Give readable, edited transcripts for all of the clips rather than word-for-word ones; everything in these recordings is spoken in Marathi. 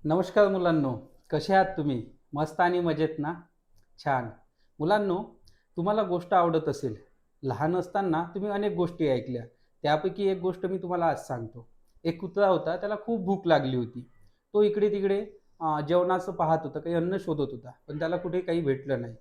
नमस्कार मुलांनो, कसे आहात तुम्ही? मस्त आणि मजेत ना? छान. मुलांनो, तुम्हाला गोष्ट आवडत असेल. लहान असताना तुम्ही अनेक गोष्टी ऐकल्या. त्यापैकी एक गोष्ट मी तुम्हाला आज सांगतो. एक कुत्रा होता, त्याला खूप भूक लागली होती. तो इकडे-तिकडे जेवणाचं पाहत होता, काही अन्न शोधत होता, पण त्याला कुठे काही भेटलं नाही.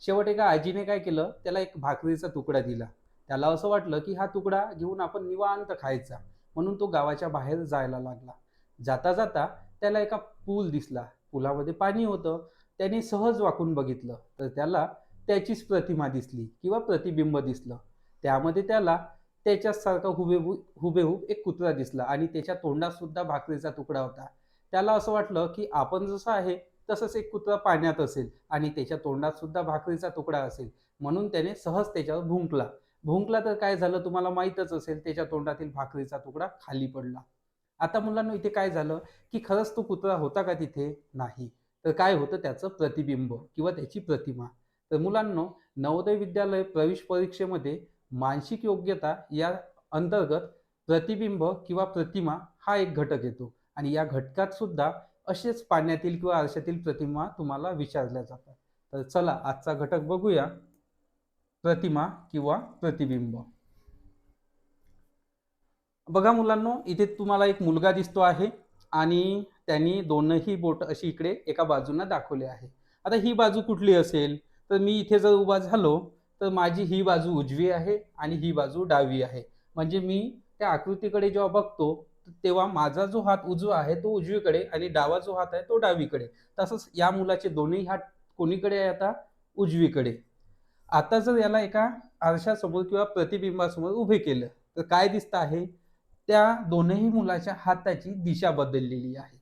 शेवट एका आजीने काय केलं, त्याला एक भाकरीचा तुकडा दिला. त्याला असं वाटलं, की हा तुकडा घेऊन आपण निवांत खायचा, म्हणून तो गावाच्या बाहेर जायला लागला. जाता-जाता त्याला एका पूल दिसला. पुलामध्ये पाणी होतं. त्याने सहज वाकून बघितलं, तर त्याला त्याचीच प्रतिमा दिसली किंवा प्रतिबिंब दिसलं. त्यामध्ये त्याला त्याच्याचसारखा हुबेहूब एक कुत्रा दिसला आणि त्याच्या तोंडात सुद्धा भाकरीचा तुकडा होता. त्याला असं वाटलं, की आपण जसं आहे, तसंच एक कुत्रा पाण्यात असेल आणि त्याच्या तोंडात सुद्धा भाकरीचा तुकडा असेल. म्हणून त्याने सहज त्याच्यावर भुंकला. भुंकला तर काय झालं तुम्हाला माहीतच असेल, त्याच्या तोंडातील भाकरीचा तुकडा खाली पडला. आता मुलांनो इथे काय झालं, की खरंच तो कुत्रा होता का तिथे? नाही. तर काय होतं त्याचं प्रतिबिंब किंवा त्याची प्रतिमा. तर मुलांनो, नवोदय विद्यालय प्रवेश परीक्षेमध्ये मानसिक योग्यता या अंतर्गत प्रतिबिंब किंवा प्रतिमा हा एक घटक येतो आणि या घटकात सुद्धा असेच पाण्यातील किंवा आरशातील प्रतिमा तुम्हाला विचारल्या जातात. तर चला आजचा घटक बघूया, प्रतिमा किंवा प्रतिबिंब. बघा मुलांनो, इथे तुम्हाला एक मुलगा दिसतो आहे आणि त्यांनी दोनही बोट अशी इकडे एका बाजूला दाखवले आहे. आता ही बाजू कुठली असेल? तर मी इथे जर उभा झालो, तर माझी ही बाजू उजवी आहे आणि ही बाजू डावी आहे. म्हणजे मी त्या आकृतीकडे जेव्हा बघतो, तेव्हा माझा जो हात उजवा आहे तो उजवीकडे आणि डावा जो हात आहे तो डावीकडे. तसंच या मुलाचे दोन्ही हात कोणीकडे आहे आता? उजवीकडे. आता जर याला एका आरशासमोर किंवा प्रतिबिंबासमोर उभे केलं, तर काय दिसतं आहे? त्या दोनही मुलाच्या हाताची दिशा बदललेली आहे.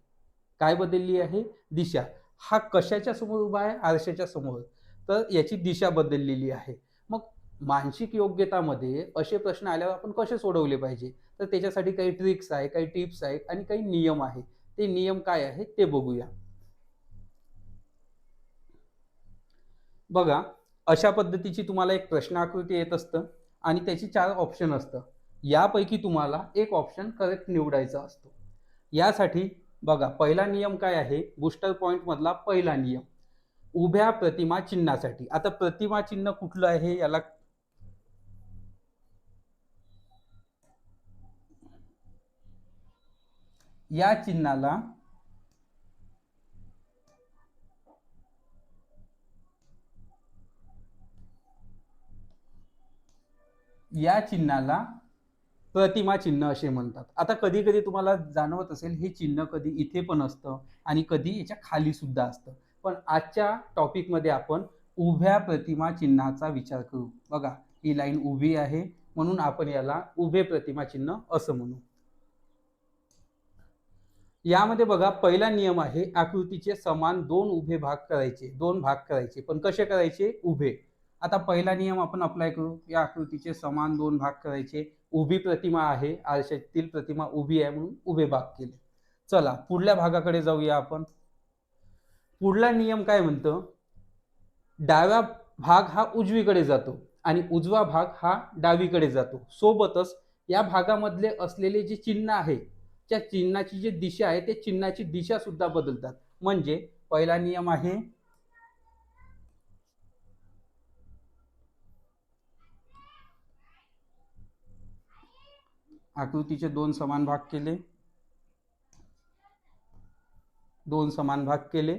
काय बदलली आहे? दिशा. हा कशाच्या समोर उभा आहे? आरशाच्या समोर. तर याची दिशा बदललेली आहे. मग मानसिक योग्यतामध्ये असे प्रश्न आल्यावर आपण कसे सोडवले पाहिजे? तर त्याच्यासाठी काही ट्रिक्स आहे, काही टिप्स आहेत आणि काही नियम आहे. ते नियम काय आहेत ते बघूया. बघा, अशा पद्धतीची तुम्हाला एक प्रश्न आकृती येत असतं आणि त्याची 4 ऑप्शन असतं. यापैकी तुम्हाला एक ऑप्शन करेक्ट निवडायचा असतो. यासाठी बघा, पहिला नियम काय आहे? बूस्टर पॉइंटमधला पहिला नियम. उभ्या प्रतिमा चिन्हासाठी. आता प्रतिमा चिन्ह कुठलं आहे? या चिन्हाला या चिन्हाला प्रतिमा चिन्ह असे म्हणतात. आता कधी-कधी तुम्हाला जाणवत असेल हे चिन्ह कधी इथे पण असतं आणि कधी याच्या खाली सुद्धा असतं. पण आजच्या टॉपिकमध्ये आपण उभ्या प्रतिमा चिन्हाचा विचार करू. बघा, ही लाईन उभी आहे म्हणून आपण याला उभे प्रतिमा चिन्ह असं म्हणू. यामध्ये बघा पहिला नियम आहे आकृतीचे समान 2 उभे भाग करायचे. 2 भाग करायचे. पण कसे करायचे? उभे. आता पहिला नियम आपण अप्लाय करू. या आकृतीचे समान 2 भाग करायचे. उभी प्रतिमा आहे. आरशातील प्रतिमा उभी आहे म्हणून उभे भाग केले. चला पुढल्या भागाकडे जाऊया आपण. पुढला नियम काय म्हणतो? डाव्या भाग हा उजवीकडे जातो आणि उजवा भाग हा डावीकडे जातो. सोबतच या भागामधले असलेले जे चिन्ह आहे, त्या चिन्हाची जी दिशा आहे, त्या चिन्हाची दिशा सुद्धा बदलतात. म्हणजे पहिला नियम आहे आकृतीचे 2 समान भाग केले. 2 समान भाग केले.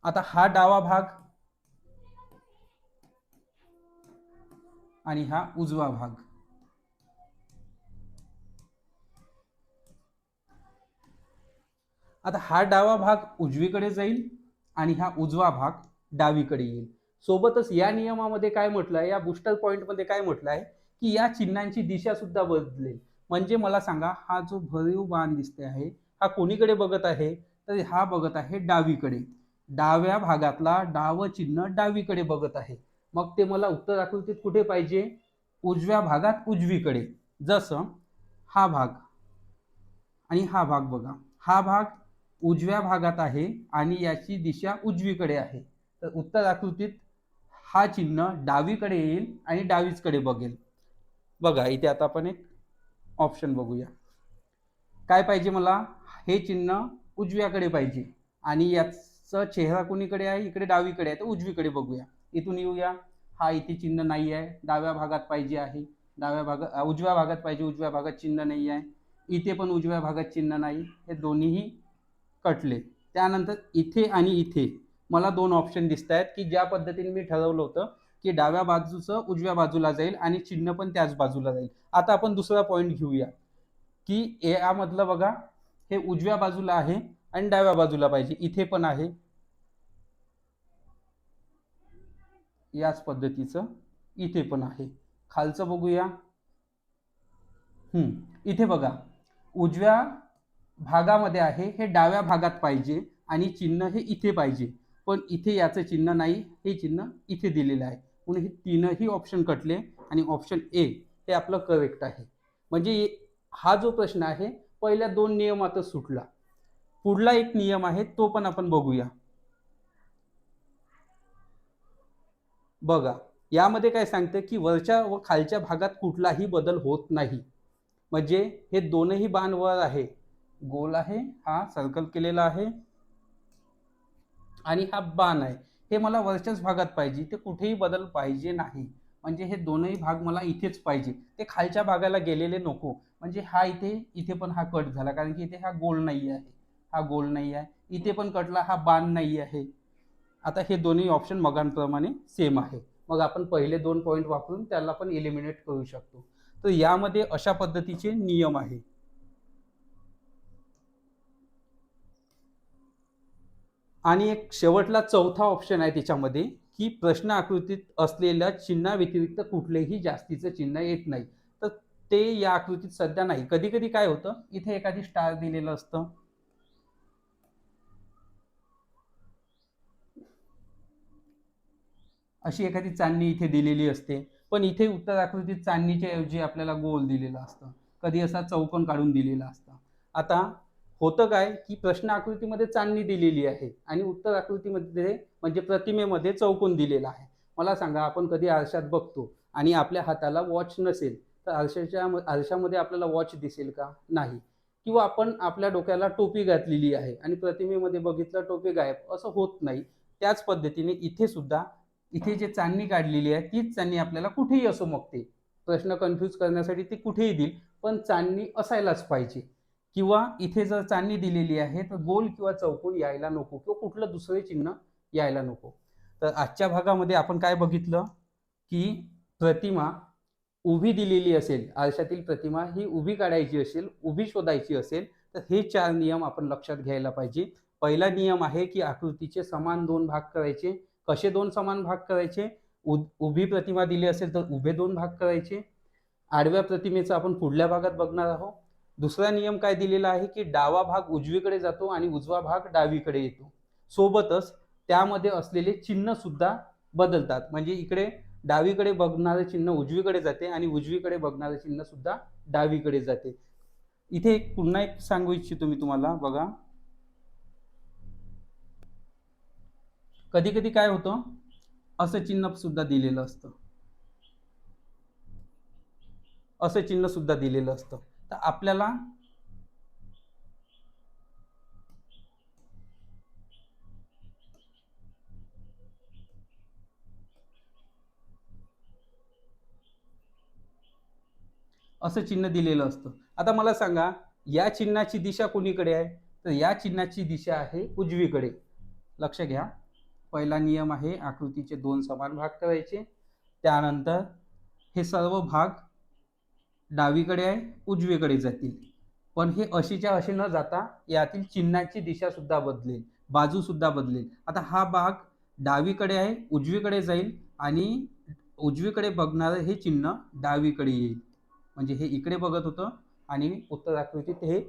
आता हा डावा भाग आणि हा उजवा भाग. आता हा डावा भाग उजवीकडे जाईल आणि हा उजवा भाग डावीकडे येईल. सोबतच या नियमामध्ये काय म्हटलं आहे, या बूस्टर पॉइंटमध्ये काय म्हटलं आहे, की या चिन्हांची दिशा सुद्धा बदलेल. म्हणजे मला सांगा, हा जो भरीव बाण दिसते आहे, हा कोणीकडे बघत आहे? तर हा बघत आहे डावीकडे. डाव्या भागातला डावं चिन्ह डावीकडे बघत आहे. मग ते मला उत्तर आकृतीत कुठे पाहिजे? उजव्या भागात उजवीकडे. जसं हा भाग आणि हा भाग बघा. हा भाग उजव्या भागात आहे आणि याची दिशा उजवीकडे आहे. तर उत्तर आकृतीत हा चिन्ह डावीकडे येईल आणि डावीचकडे बघेल. बघा इथे आता आपण एक ऑप्शन बघूया. काय पाहिजे मला? हे चिन्ह उजव्याकडे पाहिजे. आणि याचा चेहरा कोणीकडे आहे, इकडे डावीकडे आहे, तर उजवीकडे बघूया. इथून येऊया, हा इथे चिन्ह नाही आहे, डाव्या भागात पाहिजे आहे, उजव्या भागात पाहिजे, उजव्या भागात चिन्ह नाही आहे, इथे पण उजव्या भागात चिन्ह नाही, हे दोन्हीही कटले. त्यानंतर इथे आणि इथे मला दोन ऑप्शन दिसत आहेत की ज्या पद्धतीने मी ठरवलं होतं की डाव्या बाजूचं उजव्या बाजूला जाईल आणि चिन्ह पण त्याच बाजूला जाईल. आता आपण दुसरा पॉईंट घेऊया की यामधलं बघा, हे उजव्या बाजूला आहे आणि डाव्या बाजूला पाहिजे, इथे पण आहे याच पद्धतीचं, इथे पण आहे. खालचं बघूया. इथे बघा, उजव्या भागामध्ये आहे, हे डाव्या भागात पाहिजे आणि चिन्ह हे इथे पाहिजे, पण इथे याचं चिन्ह नाही, हे चिन्ह इथे दिलेलं आहे, म्हणून हे तीनही ऑप्शन कटले आणि ऑप्शन ए हे आपलं करेक्ट आहे. म्हणजे हा जो प्रश्न आहे पहिल्या दोन नियमातच सुटला. पुढला एक नियम आहे तो पण आपण बघूया. बघा, यामध्ये काय सांगतं की वरच्या व खालच्या भागात कुठलाही बदल होत नाही. म्हणजे हे दोनही बाण वर आहे, गोल आहे, हा सर्कल केलेला आहे आणि हा बाण आहे, हे मला वरच्याच भागात पाहिजे, ते कुठेही बदल पाहिजे नाही. म्हणजे हे दोनही भाग मला इथेच पाहिजे, ते खालच्या भागाला गेलेले नको. म्हणजे हा इथे पण हा कट झाला, कारण की इथे हा गोल नाही आहे, हा गोल नाही आहे, इथे पण कटला, हा बाण नाही आहे. आता हे दोन्ही ऑप्शन मगांप्रमाणे सेम आहे, मग आपण पहिले दोन पॉईंट वापरून त्याला पण एलिमिनेट करू शकतो. तर यामध्ये अशा पद्धतीचे नियम आहे. आणि एक शेवटला चौथा ऑप्शन आहे त्याच्यामध्ये की प्रश्न आकृतीत असलेल्या चिन्हाव्यतिरिक्त कुठलेही जास्तीचं चिन्ह येत नाही. तर ते या आकृतीत सध्या नाही. कधी कधी काय होतं, इथे एखादी स्टार दिलेलं असतं, अशी एखादी चांदणी इथे दिलेली असते, पण इथे उत्तर आकृतीत चांदणीच्या ऐवजी आपल्याला गोल दिलेलं असतं, कधी असा चौकोन काढून दिलेला असतं. आता होतं काय की प्रश्न आकृतीमध्ये चांदणी दिलेली आहे आणि उत्तर आकृतीमध्ये म्हणजे प्रतिमेमध्ये चौकोन दिलेला आहे. मला सांगा, आपण कधी आरशात बघतो आणि आपल्या हाताला वॉच नसेल तर आरशामध्ये आपल्याला वॉच दिसेल का? नाही. किंवा आपण आपल्या डोक्याला टोपी घातलेली आहे आणि प्रतिमेमध्ये बघितलं टोपी गायब, असं होत नाही. त्याच पद्धतीने इथे सुद्धा, इथे जे चांदणी काढलेली आहे तीच चांदणी आपल्याला कुठेही असो मगते प्रश्न कन्फ्यूज करण्यासाठी ती कुठेही देईल, पण चांदणी असायलाच पाहिजे. किंवा इथे जर चांदणी दिलेली आहे तर गोल किंवा चौकोन यायला नको किंवा कुठलं दुसरे चिन्ह यायला नको. तर आजच्या भागामध्ये आपण काय बघितलं की प्रतिमा उभी दिलेली असेल, आरशातील प्रतिमा ही उभी काढायची असेल, उभी शोधायची असेल, तर हे चार नियम आपण लक्षात घ्यायला पाहिजे. पहिला नियम आहे की आकृतीचे समान दोन भाग करायचे. कसे दोन समान भाग करायचे? उभी प्रतिमा दिली असेल तर उभे दोन भाग करायचे. आडव्या प्रतिमेचं आपण पुढल्या भागात बघणार आहोत. दुसरा नियम काय दिलेला आहे की डावा भाग उजवीकडे जातो आणि उजवा भाग डावीकडे येतो. सोबतच त्यामध्ये असलेले चिन्ह सुद्धा बदलतात. म्हणजे इकडे डावीकडे बघणारे चिन्ह उजवीकडे जाते आणि उजवीकडे बघणारे चिन्ह सुद्धा डावीकडे जाते. इथे पुन्हा एक सांगू इच्छितो मी तुम्हाला. बघा, कधी कधी काय होतं, असं चिन्ह सुद्धा दिलेलं असतं, असं चिन्ह सुद्धा दिलेलं असतं. तर आपल्याला असं चिन्ह दिलेलं असतं. आता मला सांगा, या चिन्हाची दिशा कोणीकडे आहे? तर या चिन्हाची दिशा आहे उजवीकडे. लक्ष घ्या, पहिला नियम आहे आकृतीचे दोन समान भाग करायचे. त्यानंतर हे सर्व भाग डावीकडे आहे, उजवीकडे जातील. पण हे अशीच्या अशी न जाता यातील चिन्हाची दिशा सुद्धा बदलेल, बाजू सुद्धा बदलेल. आता हा भाग डावीकडे आहे, उजवीकडे जाईल आणि उजवीकडे बघणारं हे चिन्ह डावीकडे येईल. म्हणजे हे इकडे बघत होतं आणि उत्तर आकृतीत हे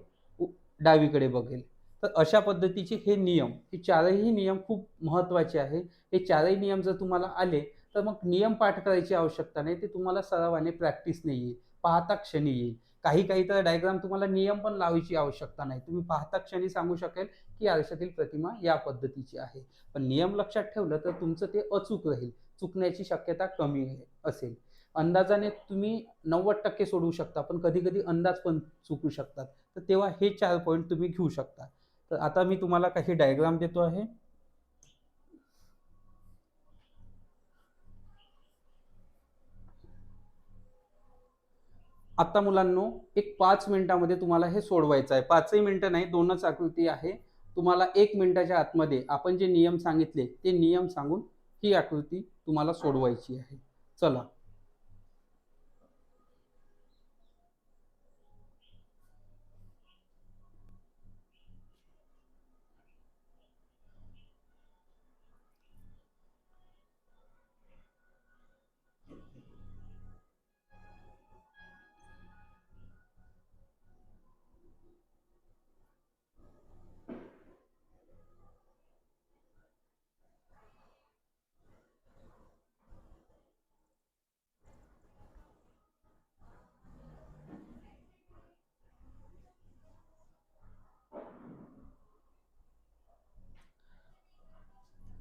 डावीकडे बघेल. तर अशा पद्धतीचे हे नियम, हे चारही नियम खूप महत्त्वाचे आहे. हे चारही नियम जर तुम्हाला आले तर मग नियम पाठ करायची आवश्यकता नाही, ते तुम्हाला सरावाने प्रॅक्टिसने येईल, पाहता क्षणी येईल. काही काही तर डायग्राम तुम्हाला नियम पण लावायची आवश्यकता नाही, तुम्ही पाहता क्षणी सांगू शकेल की आरशातील प्रतिमा या पद्धतीची आहे. पण नियम लक्षात ठेवलं तर तुमचं ते अचूक राहील, चुकण्याची शक्यता कमी असेल. अंदाजाने तुम्ही 90% सोडवू शकता, पण कधी कधी अंदाज पण चुकू शकतात. तर तेव्हा हे 4 पॉईंट तुम्ही घेऊ शकता. तर आता मी तुम्हाला काही डायग्राम देतो आहे. आता मुलांनो एक 5 मिनिटामध्ये तुम्हाला हे सोडवायचं आहे. 5ही मिनिटं नाही, 2च आकृती आहे. तुम्हाला 1 मिनिटाच्या आतमध्ये आपण जे नियम सांगितले ते नियम सांगून ही आकृती तुम्हाला सोडवायची आहे. चला.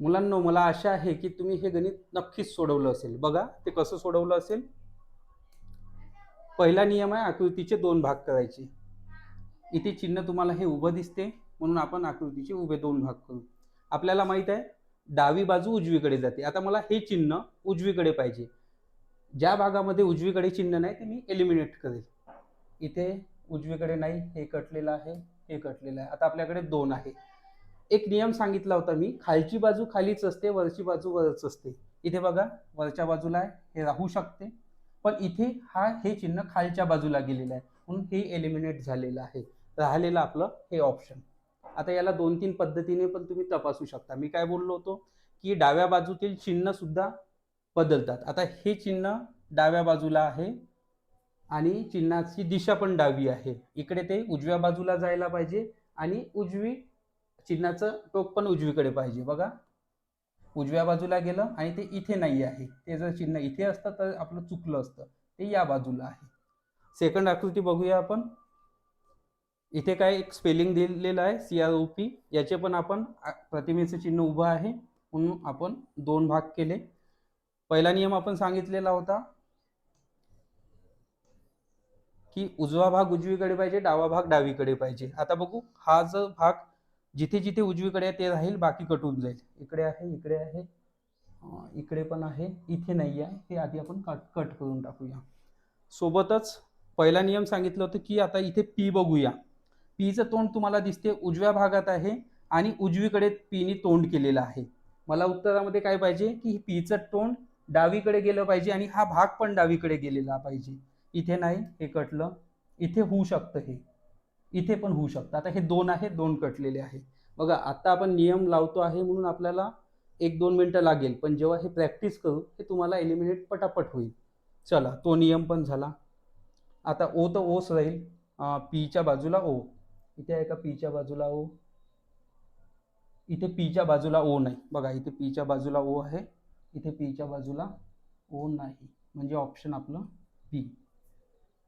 मुलांनो मला आशा आहे की तुम्ही हे गणित नक्कीच सोडवलं असेल. बघा ते कसं सोडवलं असेल. पहिला नियम आहे आकृतीचे 2 भाग करायचे. इथे चिन्ह तुम्हाला हे उभं दिसते म्हणून आपण आकृतीचे उभे 2 भाग करू. आपल्याला माहित आहे डावी बाजू उजवीकडे जाते. आता मला हे चिन्ह उजवीकडे पाहिजे. ज्या भागामध्ये उजवीकडे चिन्ह नाही ते मी एलिमिनेट करेल. इथे उजवीकडे नाही, हे कटलेलं आहे, हे कटलेलं आहे. आता आपल्याकडे 2 आहे. एक नियम सांगितला होता मी, खालची बाजू खालीच असते, वरची बाजू वरच असते. इथे बघा वरच्या बाजूला आहे, हे राहू शकते, पण इथे हे चिन्ह खालच्या बाजूला गेलेलं आहे म्हणून हे एलिमिनेट झालेलं आहे. राहिलेलं आपलं हे ऑप्शन. आता याला 2-3 पद्धतीने पण तुम्ही तपासू शकता. मी काय बोललो होतो की डाव्या बाजूतील चिन्ह सुद्धा बदलतात. आता हे चिन्ह डाव्या बाजूला आहे आणि चिन्हाची दिशा पण डावी आहे. इकडे ते उजव्या बाजूला जायला पाहिजे आणि उजवी चिन्हाचं टोक पण उजवीकडे पाहिजे. बघा उजव्या बाजूला गेलं आणि ते इथे नाही आहे. ते जर चिन्ह इथे असतं तर आपलं चुकलं असतं. ते या बाजूला आहे. सेकंड आकृती बघूया आपण. इथे काय एक स्पेलिंग दिलेलं आहे CROP. याचे पण आपण प्रतिमेचं चिन्ह उभं आहे म्हणून आपण 2 भाग केले. पहिला नियम आपण सांगितलेला होता की उजवा भाग उजवीकडे पाहिजे, डावा भाग डावीकडे पाहिजे. आता बघू हा जो भाग जिथे जिथे उजवीकडे आहे ते राहील, बाकी कटून जाईल. इकडे आहे, इकडे आहे, इकडे पण आहे, इथे नाही आहे. हे आधी आपण कट करून टाकूया. सोबतच पहिला नियम सांगितलं होतं की आता इथे पी बघूया. पीचं तोंड तुम्हाला दिसते उजव्या भागात आहे आणि उजवीकडे पीने तोंड केलेलं आहे. मला उत्तरामध्ये काय पाहिजे की पीचं तोंड डावीकडे गेलं पाहिजे आणि हा भाग पण डावीकडे गेलेला पाहिजे. इथे नाही, हे कटलं. इथे होऊ शकतं, हे इथे पण होऊ शकतं. आता हे 2 आहे, 2 कटलेले आहे. बघा आता आपण नियम लावतो आहे म्हणून आपल्याला 1-2 मिनिटं लागेल, पण जेव्हा हे प्रॅक्टिस करू हे तुम्हाला एलिमिनेट पटापट होईल. चला तो नियम पण झाला. आता ओ तर ओच राहील. पीच्या बाजूला ओ. इथे आहे का पीच्या बाजूला ओ? इथे पीच्या बाजूला ओ नाही. बघा इथे पीच्या बाजूला ओ आहे, इथे पीच्या बाजूला ओ नाही, म्हणजे ऑप्शन आपलं बी.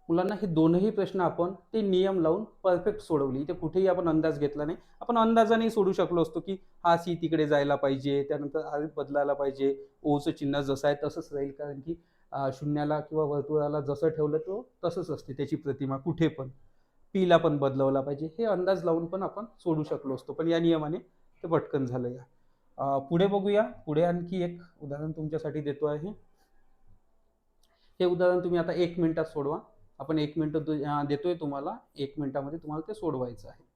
मुलांना हे दोनही प्रश्न आपण ते नियम लावून परफेक्ट सोडवले. इथे कुठेही आपण अंदाज घेतला नाही. आपण अंदाजाने सोडू शकलो असतो की हा सी तिकडे जायला पाहिजे, त्यानंतर आर बदलायला पाहिजे, ओचं चिन्ह जसं आहे तसंच राहील, कारण की शून्याला किंवा वर्तुळाला जसं ठेवलं तो तसंच असते त्याची प्रतिमा कुठे पण. पीला पण बदलवला पाहिजे, हे अंदाज लावून पण आपण सोडू शकलो असतो, पण या नियमाने ते पटकन झालं. या पुढे बघूया. पुढे आणखी एक उदाहरण तुमच्यासाठी देतो आहे. हे उदाहरण तुम्ही आता 1 मिनिटात सोडवा. आपण 1 मिनिट देतोय तुम्हाला. 1 मिनिटामध्ये तुम्हाला ते सोडवायचं आहे.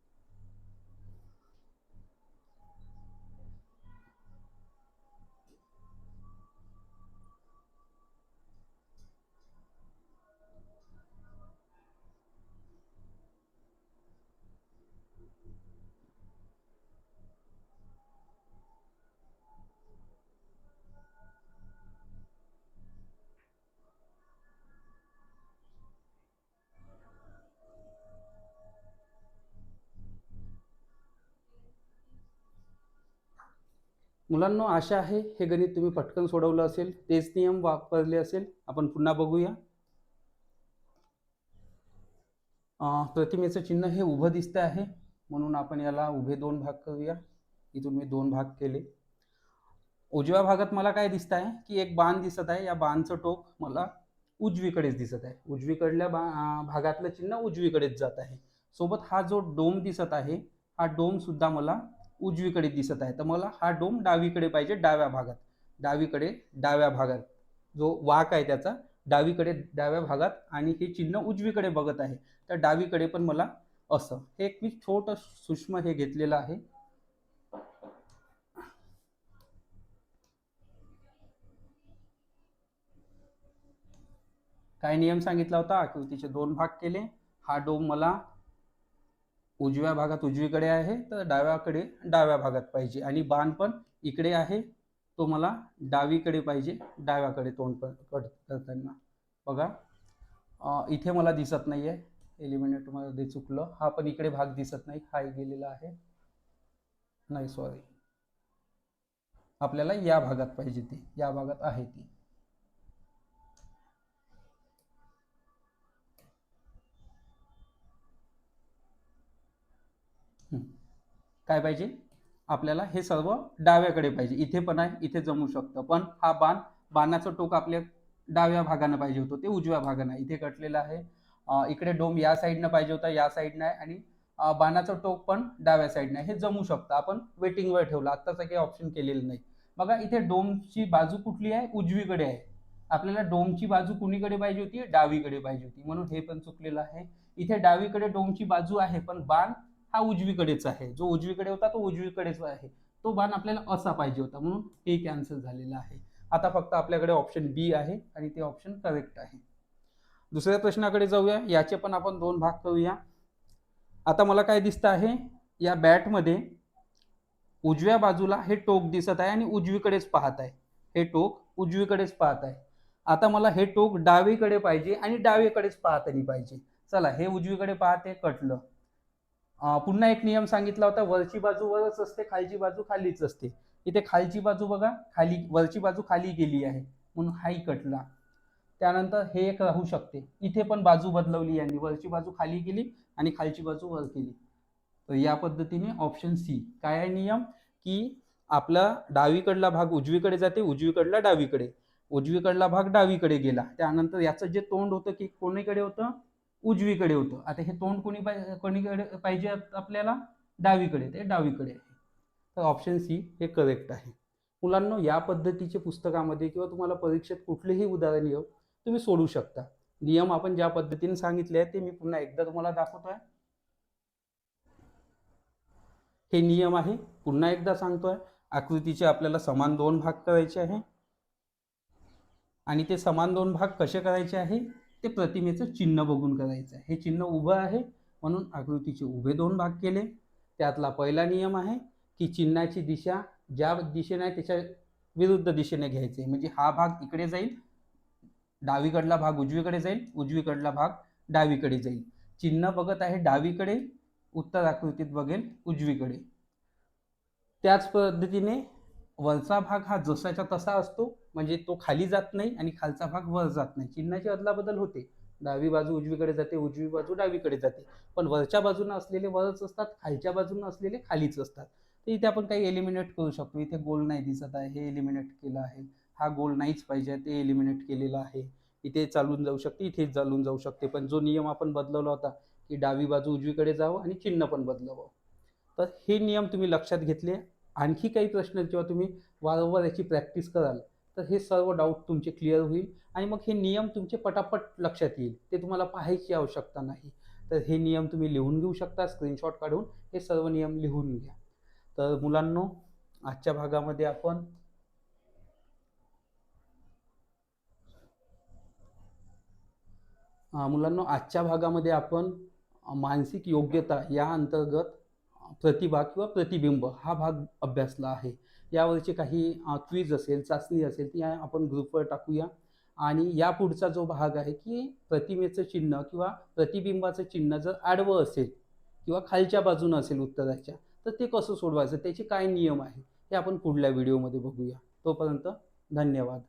मुलांनो आशा आहे हे गणित तुम्ही पटकन सोडवलं असेल, तेच नियम वापरले असेल. आपण पुन्हा बघूया. प्रतिमेचं चिन्ह हे उभं दिसतं आहे म्हणून आपण याला उभे 2 भाग करूया. इथून मी 2 भाग केले. उजव्या भागात मला काय दिसत आहे की एक बाण दिसत आहे. या बाणचं टोक मला उजवीकडेच दिसत आहे. उजवीकडल्या भागातलं चिन्ह उजवीकडेच जात आहे. सोबत हा जो डोम दिसत आहे हा डोम सुद्धा मला उजवीकडे दिसत आहे, तर मला हा डोम डावीकडे पाहिजे, डाव्या भागात, डावीकडे डाव्या भागात जो वाक आहे त्याचा डावीकडे डाव्या भागात, आणि हे चिन्ह उजवीकडे बघत आहे, तर डावीकडे पण मला असं. हे एक मी छोटं सूक्ष्म हे घेतलेलं आहे. काय नियम सांगितला होता, आकृतीचे दोन भाग केले, हा डोम मला उजव्या भागात उजवीकडे आहे, तर डाव्याकडे डाव्या भागात पाहिजे, आणि बाण पण इकडे आहे, तो मला डावीकडे पाहिजे, डाव्याकडे तोंड करताना. बघा इथे मला दिसत नाहीये, एलिमिनेट मध्ये चुकलं, हा पण इकडे भाग दिसत नाही, हा गेलेला आहे, नाही सॉरी, आपल्याला या भागात पाहिजे, ती या भागात आहे ती. काय पाहिजे आपल्याला, हे सर्व डाव्याकडे पाहिजे, इथे पण आहे, इथे जमू शकतं, पण हा बाणाचं टोक आपल्या डाव्या भागानं पाहिजे होतं, ते उजव्या भागानं इथे कटलेलं आहे. इकडे डोम या साईडनं पाहिजे होता, या साईडनं आहे, आणि बाणाचं टोक पण डाव्या साईडनं आहे, हे जमू शकतं, आपण वेटिंगवर ठेवलं, आत्ताचं काही ऑप्शन केलेलं नाही. बघा इथे डोमची बाजू कुठली आहे, उजवीकडे आहे, आपल्याला डोमची बाजू कुणीकडे पाहिजे होती, डावीकडे पाहिजे होती, म्हणून हे पण चुकलेलं आहे. इथे डावीकडे डोमची बाजू आहे, पण बाण हा उजवीकडेच आहे, जो उजवीकडे होता तो उजवीकडेच आहे, तो बाण आपल्याला असा पाहिजे होता, म्हणून हे कॅन्सल झालेलं आहे. आता फक्त आपल्याकडे ऑप्शन बी आहे, आणि ते ऑप्शन करेक्ट आहे. दुसऱ्या प्रश्नाकडे जाऊया, याचे पण आपण दोन भाग करूया. आता मला काय दिसतं आहे, या बॅटमध्ये उजव्या बाजूला हे टोक दिसत आहे, आणि उजवीकडेच पाहत आहे, हे टोक उजवीकडेच पाहत आहे. आता मला हे टोक डावीकडे पाहिजे, आणि डावीकडेच पाहतही पाहिजे. चला, हे उजवीकडे पाहते, कटलं. पुन्हा एक नियम सांगितला होता, वरची बाजू वरच असते, खालची बाजू खालीच असते. इथे खालची बाजू बघा खाली, वरची बाजू खाली गेली आहे, म्हणून हाही कटला. त्यानंतर हे एक राहू शकते, इथे पण बाजू बदलवली यांनी, वरची बाजू खाली गेली आणि खालची बाजू वर केली. तर या पद्धतीने ऑप्शन सी काय आहे नियम, की आपला डावीकडला भाग उजवीकडे जाते, उजवीकडला डावीकडे, उजवीकडला भाग डावीकडे गेला, त्यानंतर याचं जे तोंड होतं की कोणीकडे होतं, उजवीकडे होतं. आता हे तोंड कोणीकडे पाहिजे आपल्याला, डावीकडे, ते डावीकडे आहे, तर ऑप्शन सी हे करेक्ट आहे. मुलांना या पद्धतीचे पुस्तकामध्ये किंवा तुम्हाला परीक्षेत कुठलेही उदाहरण येऊ तुम्ही सोडू शकता. नियम आपण ज्या पद्धतीने सांगितले आहेत ते मी पुन्हा एकदा तुम्हाला दाखवतोय. हे नियम आहे, पुन्हा एकदा सांगतोय, आकृतीचे आपल्याला समान दोन भाग करायचे आहे, आणि ते समान दोन भाग कसे करायचे आहे, ते प्रतिमेचं चिन्ह बघून करायचं आहे. हे चिन्ह उभं आहे, म्हणून आकृतीचे उभे दोन भाग केले. त्यातला पहिला नियम आहे की चिन्हाची दिशा ज्या दिशेने आहे त्याच्या विरुद्ध दिशेने घ्यायचे, म्हणजे हा भाग इकडे जाईल, डावीकडला भाग उजवीकडे जाईल, उजवीकडला भाग डावीकडे जाईल. चिन्ह बघत आहे डावीकडे, उत्तर आकृतीत बघेल उजवीकडे. त्याच पद्धतीने वरचा भाग हा जसाच्या तसा असतो, म्हणजे तो खाली जात नाही, आणि खालचा भाग वर जात नाही, चिन्हाची अदलाबदल होते, डावी बाजू उजवीकडे जाते, उजवी बाजू डावीकडे जाते, पण वरच्या बाजूने असलेले वरच असतात, खालच्या बाजूने असलेले खालीच असतात. तर इथे आपण काही एलिमिनेट करू शकतो. इथे गोल नाही दिसत आहे, हे एलिमिनेट केलं आहे, हा गोल नाहीच पाहिजे, ते एलिमिनेट केलेलं आहे. इथे चालून जाऊ शकते, इथे चालून जाऊ शकते, पण जो नियम आपण बदलवला होता की डावी बाजू उजवीकडे जावं आणि चिन्ह पण बदलावं, तर हे नियम तुम्ही लक्षात घेतले. आणखी काही प्रश्न जेव्हा तुम्ही वारंवार याची प्रॅक्टिस कराल तर हे सर्व डाऊट तुमचे क्लिअर होईल, आणि मग हे नियम तुमचे पटापट लक्षात येईल, ते तुम्हाला पाहायची आवश्यकता नाही. तर हे नियम तुम्ही लिहून घेऊ शकता, स्क्रीनशॉट काढून हे सर्व नियम लिहून घ्या. तर मुलांनो, आजच्या भागामध्ये आपण मानसिक योग्यता या अंतर्गत प्रतिभा किंवा प्रतिबिंब हा भाग अभ्यासला आहे. यावरचे काही क्विज असेल, चाचणी असेल, ती आपण ग्रुपवर टाकूया. आणि या पुढचा जो भाग आहे की प्रतिमेचं चिन्ह किंवा प्रतिबिंबाचं चिन्ह जर आडवं असेल किंवा खालच्या बाजूनं असेल उत्तराच्या, तर ते कसं सोडवायचं, त्याचे काय नियम आहे, हे आपण पुढल्या व्हिडिओमध्ये बघूया. तोपर्यंत धन्यवाद.